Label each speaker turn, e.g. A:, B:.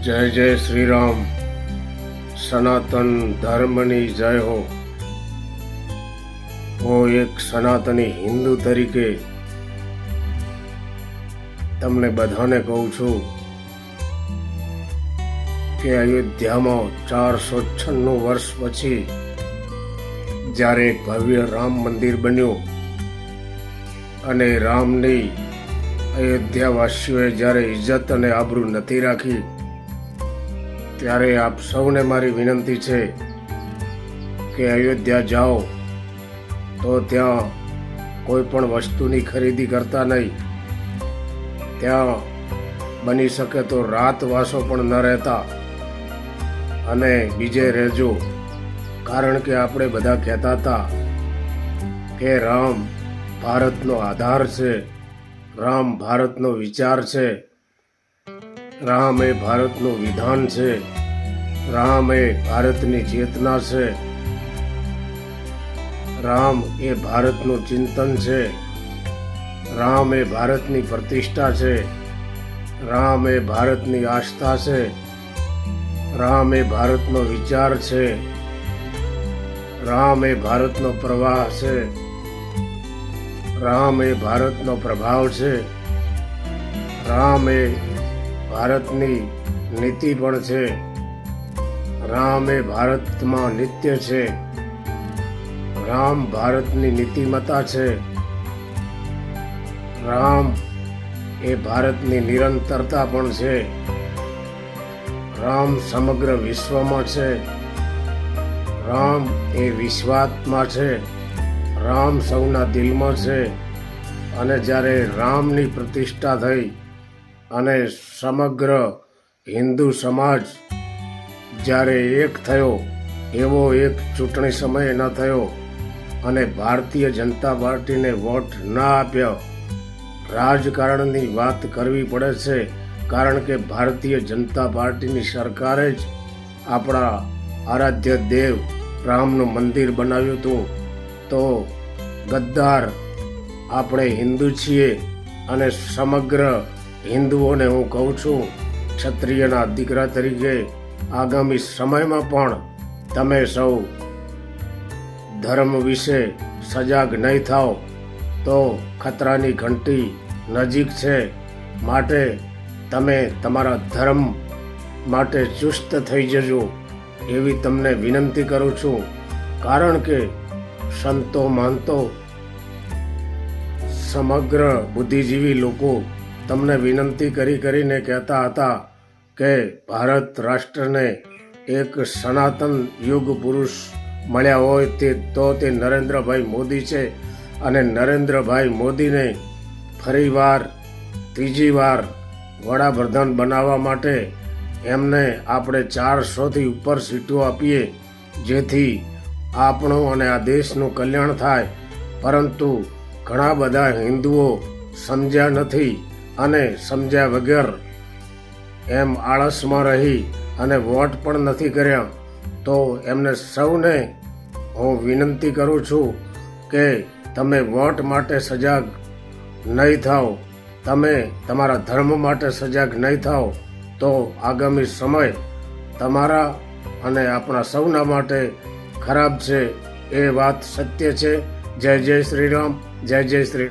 A: જય જય શ્રી રામ. સનાતન ધર્મની જય હો. હું એક સનાતની હિન્દુ તરીકે તમને બધાને કહું છું કે અયોધ્યામાં 496 વર્ષ પછી જ્યારે એક ભવ્ય રામ મંદિર બન્યું અને રામની અયોધ્યાવાસીઓએ જ્યારે ઇજ્જત અને આબરૂ નથી રાખી, ત્યારે આપ સૌને મારી વિનંતી છે કે અયોધ્યા જાઓ તો ત્યાં કોઈ પણ વસ્તુની ખરીદી કરતા નહીં. ત્યાં બની શકે તો રાતવાસો પણ ન રહેતા અને બીજે રહેજો. કારણ કે આપણે બધા કહેતા હતા કે રામ ભારતનો આધાર છે, રામ ભારતનો વિચાર છે, રામ એ ભારતનું વિધાન છે, રામ એ ભારતની ચેતના છે, રામ એ ભારતનું ચિંતન છે, રામ એ ભારતની પ્રતિષ્ઠા છે, રામ એ ભારતની આસ્થા છે, રામ એ ભારતનો વિચાર છે, રામ એ ભારતનો પ્રવાહ છે, રામ એ ભારતનો પ્રભાવ છે, રામ એ ભારતની નીતિ પણ છે, રામ એ ભારતમાં નિત્ય છે, રામ ભારતની નીતિમત્તા છે, રામ એ ભારતની નિરંતરતા પણ છે, રામ સમગ્ર વિશ્વમાં છે, રામ એ વિશ્વાત્મા છે, રામ સૌના દિલમાં છે. અને જ્યારે રામની પ્રતિષ્ઠા થઈ અને સમગ્ર હિન્દુ સમાજ જ્યારે એક થયો, એવો એક ચૂંટણી સમય ન થયો અને ભારતીય જનતા પાર્ટીને વોટ ન આપ્યો. રાજકારણની વાત કરવી પડે છે, કારણ કે ભારતીય જનતા પાર્ટીની સરકારે જ આપણા આરાધ્ય દેવ રામનું મંદિર બનાવ્યું હતું. તો ગદ્દાર આપણે હિન્દુ છીએ અને સમગ્ર હિન્દુઓને હું કહું છું, ક્ષત્રિયના દીકરા તરીકે આગામી સમયમાં પણ તમે સૌ ધર્મ વિશે સજાગ નહીં થાઓ તો ખતરાની ઘંટી નજીક છે. માટે તમે તમારા ધર્મ માટે ચુસ્ત થઈ જજો એવી તમને વિનંતી કરું છું. કારણ કે સંતો મહંતો સમગ્ર બુદ્ધિજીવી લોકો તમને વિનંતી કરીને કહેતા હતા કે ભારત રાષ્ટ્રને એક સનાતન યુગ પુરુષ મળ્યા હોય તો તે નરેન્દ્રભાઈ મોદી છે. અને નરેન્દ્રભાઈ મોદીને ફરીવાર ત્રીજી વાર વડાપ્રધાન બનાવવા માટે એમને આપણે 400થી ઉપર સીટો આપીએ, જેથી આપણું અને આ દેશનું કલ્યાણ થાય. પરંતુ ઘણા બધા હિન્દુઓ સમજ્યા નથી અને સમજ્યા વગર એમ આળસમાં રહી અને વોટ પણ નથી કર્યા. તો એમને સૌને હું વિનંતી કરું છું કે તમે વોટ માટે સજાગ નહીં થાઓ, તમે તમારા ધર્મ માટે સજાગ નહીં થાઓ તો આગામી સમય તમારા અને આપણા સૌના માટે ખરાબ છે. એ વાત સત્ય છે. જય જય શ્રી રામ. જય જય શ્રી